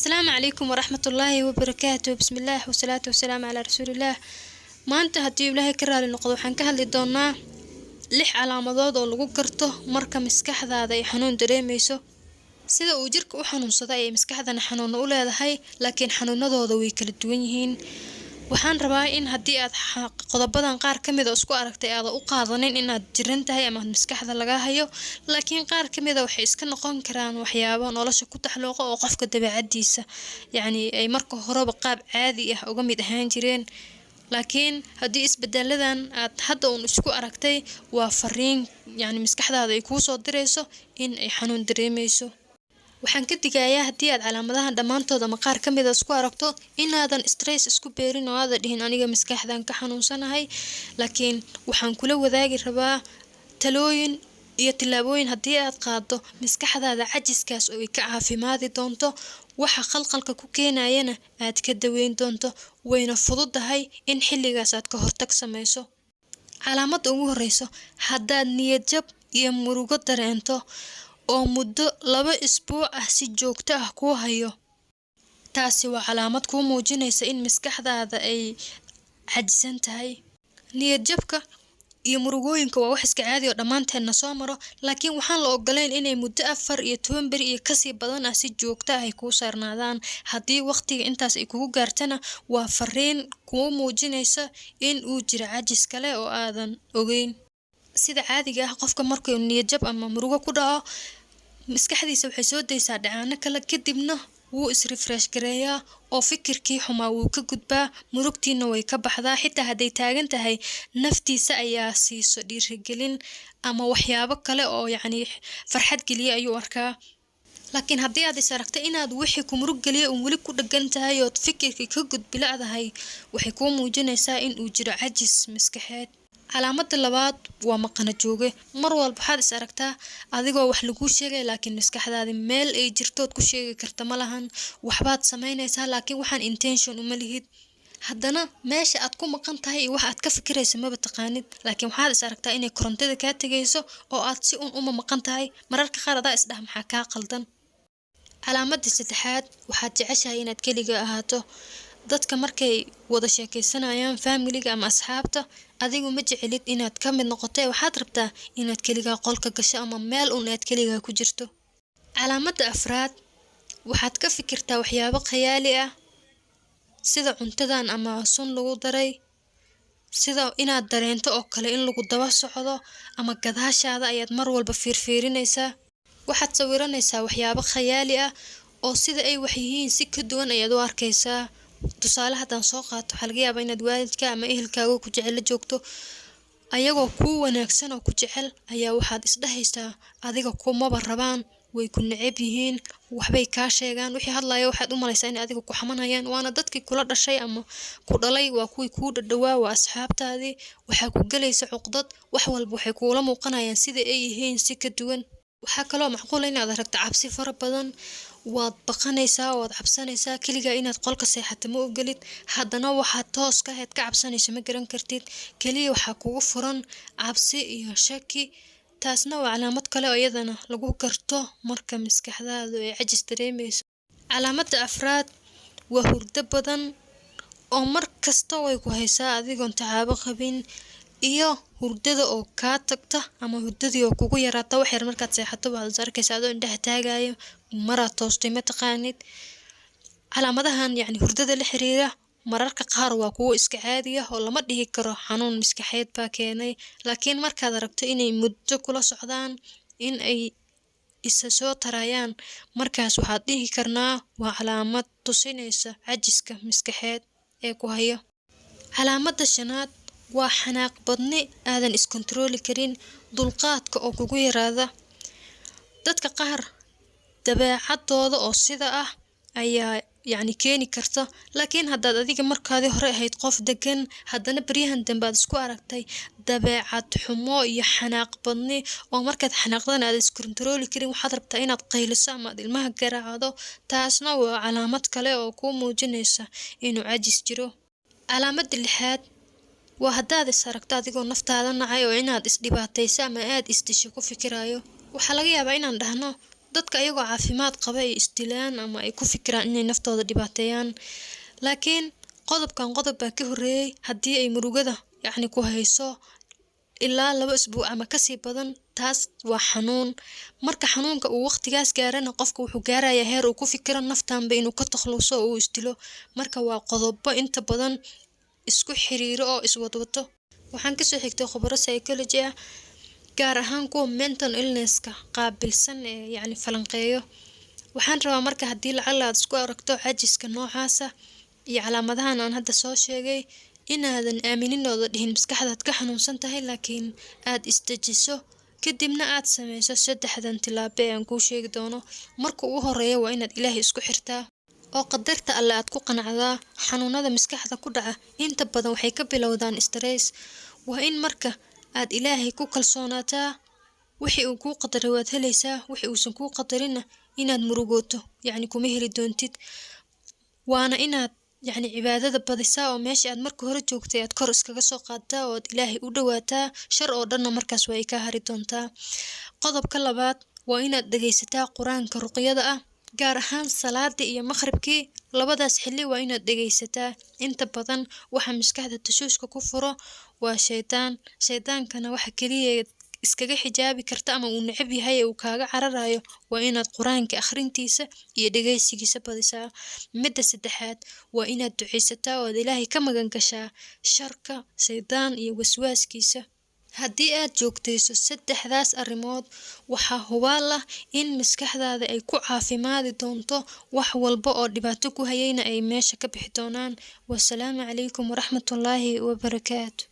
السلام عليكم ورحمة الله وبركاته. بسم الله والصلاة والسلام على رسول الله. maanta haddii Ilaahay ka raali noqdo waxaan ka hadli doonaa 6 calaamadood oo lagu garto marka maskaxdaada ay xanuun dareemayso. sida uu jirka u xanuunsado ay maskaxdana xanuun u leedahay, laakiin xanuunadooda way kala duwan yihiin. waxaan rabaa in haddii aad qodobadan qaar ka mid ah isku aragtay aad u qaadanin inaad jiran tahay ama maskaxda laga hayo, laakiin qaar ka mid ah waxay iska noqon karaan waxyaabo nolosha ku taxlooqa oo qofka dabeecadiisa ay marka horeba qaab caadi ah uga mid ahaan jireen. laakiin haddii isbedeladan aad hadda isku aragtay waa fariin maskaxdaada ay kuu soo dirayso in ay xanuun dareemayso. waxaan ka digayaa haddii aad calaamadahan dhammaantood ama qaar ka mid ah isku aragto inaadan stress isku beerin oo aad dhihin aniga maskaxdan ka xanuunsanahay, laakiin waxaan kula wadaagi rabaa talooyin iyo tillaabooyin haddii aad qaado maskaxdaada cajiskaas oo ay ka caafimaadi doonto, waxa khalkhalka ku keenayana aad ka daweyn doonto, wayna fududahay in xilligaas aad ka hortag samayso. calaamada ugu horeyso, haddaad niyad jab iyo murugo dareento oo muddo 2 isbuuc ah si joogto ah ku hayo, taasi waa calaamad kuu muujinaysa in maskaxdaada ay cajisan tahay. niyad jabka iyo murugooyinka waa wax iska caadi oo dhammaanteedna soo maro, laakiin waxaan la ogolayn inay muddo 4 iyo 10 beri iyo kasii badan ah si joogto ah ay kuu saarnaadaan. haddii waqtiga intaas ay kugu gaartana waa fariin kuu muujinaysa in uu jiro cajis kale oo aadan ogeyn. sida caadiga ah qofka markuu niyad jab ama murugo ku dhaco, maskaxdiisa waxay soo daysaa dhacaano kale, kadibna wuu is-refresh gareeyaa oo fikirkii xumaa wuu ka gudbaa, murugtiina way ka baxdaa. xitaa hadday taagan tahay, naftiisa ayaa siiso dhiirigelin ama waxyaabo kale oo farxad geliya ayuu arkaa. laakiin haddii aad is aragto inaad wixii ku murug geliya weli ku dhagan tahay oo fikirkii ka gudbilacdahay, waxay kuu muujinaysaa in uu jiro cajis maskaxeed. calaamada labaad waa maqana jooge. mar walba waxaad is aragtaa adigoo wax lagu sheegay laakiin maskaxdaada meel ay jirtood ku sheegi karta ma lahan. waxbaad samaynaysaa laakiin waxaan intention uma lihid. haddana meesha aad ku maqan tahay iyo wax aad ka fikirayso maba taqaanid, laakiin waxaad is aragtaa inay korontada kaa tegayso oo aad si uma maqan tahay. mararka qaar adaa isdhaha maxaa kaa qaldan. calaamada saddexaad, waxaad jeceshahay inaad keliga ahaato. dadka markay wada sheekaysanayaan familiga ama asxaabta, adigu ma jecelid inaad ka mid noqoto, waxaad rabtaa inaad keligaa qolka gasho ama meel aad keligaa ku jirto. calaamada afraad, waxaad ka fikirtaa waxyaabo khayaali ah sida cuntadan ama sun lagu daray, sida inaad dareento oo kale in lagu daba socdo ama gadaashaada ayaad mar walba fiirfiirinaysaa. waxaad sawiranaysaa waxyaabo khayaali ah oo sida ay wax yihiin si ka duwan ayaad u arkaysaa. tusaale haddaan soo qaato, waxaa laga yaabaa inaad waalidka ama ehelkaaga ku jecel la joogto, ayagoo kuu wanaagsan oo ku jecel ayaa waxaad isdhahaysaa adiga kumaba rabaan, way ku neceb yihiin, waxbay kaa sheegaan. wixii hadlaya waxaad u malaysaa in adiga ku xamanayaan, waana dadkii kula dhashay ama ku dhalay, waa kuwii kuu dhadhawaa, waa asxaabtaadii. waxaa ku gelaysa cuqdad, wax walba waxay kuula muuqanayaan sida ay yihiin si ka duwan. waxaa kaloo macquul inaad aragto cabsi fara badan, waad baqanaysaa, waad cabsanaysaa, keligaa inaad qolka seexato ma ogelid, haddana waxaad toos ka ahayd ka cabsanayso ma garan kartid, keliya waxaa kugu furan cabsi iyo shaki. taasna waa calaamad kale oo iyadana lagu garto marka maskaxdaadu ay cajis dareemayso. calaamada afraad waa hurdo badan oo mar kasta way ku haysaa adigoon tacaabo qabin, iyo hurdada oo kaa tagta ama hurdadii oo kugu yaraata wax yar markaad seexato waxaad arkaysaa adoo indhaha taagayo, maraad toostay ma taqaanid. calaamadahan hurdada la xiriira mararka qaar waa kuwo iska caadi ah oo lama dhihi karo xanuun maskaxeed baa keenay, laakiin markaad aragto inay muddo kula socdaan, in ay isa soo tarayaan, markaas waxaad dhihi karnaa waa calaamad tusinaysa cajiska maskaxeed ee ku haya. calaamada shanaad waa xanaaq badni aadan iskontarooli karin, dulqaadka oo kugu yaraada. dadka qaar dabeecadooda oo sida ah ayaa keeni karta, laakiin haddaad adiga markaadii hore ahayd qof degan, haddana baryahan dambe aad isku aragtay dabeecad xumo iyo xanaaq badni oo markaad xanaaqdan aad iskontarooli karin, waxaad rabtaa inaad qayliso ama aad ilmaha garaacdo, taasna waa calaamad kale oo kuu muujinaysa inuu cajis jiro. calaamada lixaad waa haddaad is aragto adigoo naftaada nacay oo inaad isdhibaatayso ama aad isdisho ku fikirayo. waxaa laga yaabaa inaan dhahno dadka ayagoo caafimaad qaba ay istilaan ama ay ku fikiraan inay naftooda dhibaateeyaan. laakiin qodobkan qodob baa ka horeeyay haddii ay murugada yacni ku hayso ilaa 2 isbuuc ama kasii badan, taas waa xanuun. marka xanuunka uu waqtigaas gaarana qofka wuxuu gaarayaa heer uu ku fikiro naftaanba inuu ka takhluuso oo uu istilo. marka waa qodobo inta badan isku xiriiro oo iswadwato. waxaan kasoo xigtay khubaro psychology ah, gaar ahaan kuwa mental illnesska qaabilsan ee yacni falanqeeyo. waxaan rabaa marka haddii lacala aad isku aragto cajiska noocaasa iyo calaamadahan aan hadda soo sheegay, inaadan aamininood dhihin maskaxdaad ka xanuunsan tahay, laakiin aad isdejiso kadibna aad sameyso 3 tilaabo ee aan kuu sheegi doono. marka ugu horeeya waa inaad Ilaahay isku xirtaa oo qadarta Alle aad ku qanacdaa. xanuunada maskaxda ku dhaca inta badan waxay ka bilowdaan stress. waa in marka aad Ilaahay ku kalsoonaataa, wixii uu kuu qadaray waad helaysaa, wixii uusan kuu qadarina inaad murugooto yacni kuma heli doontid. waana inaad yacni cibaadada badisaa oo meeshii aad marka hore joogtay aad kor iskaga soo qaaddaa oo aad Ilaahay u dhawaataa. shar oo dhanna markaas way ka hari doontaa. qodobka labaad waa inaad dhageysataa quraanka ruqyada ah, gaar ahaan salaadii iyo maqribkii. labadaas xilli waa inaad dhageysataa. inta badan waxa maskaxda tashuushka ku furo waa shaydaankana waxa kaliya iskaga xijaabi karta ama uu necab yahay uu kaaga cararayo waa inaad quraanka akhrintiisa iyo dhageysigiisa badisaa. midda saddexaad waa inaad duceysataa oo Ilaahay ka magan gashaa sharka shaydaan iyo waswaaskiisa. haddii aad joogtayso 3daas arrimood, waxaa hubaal ah in maskaxdaada ay ku caafimaadi doonto, wax walba oo dhibaato ku hayayna ay meesha ka bixi doonaan. wassalaamu calaykum waraxmatullaahi wabarakaatu.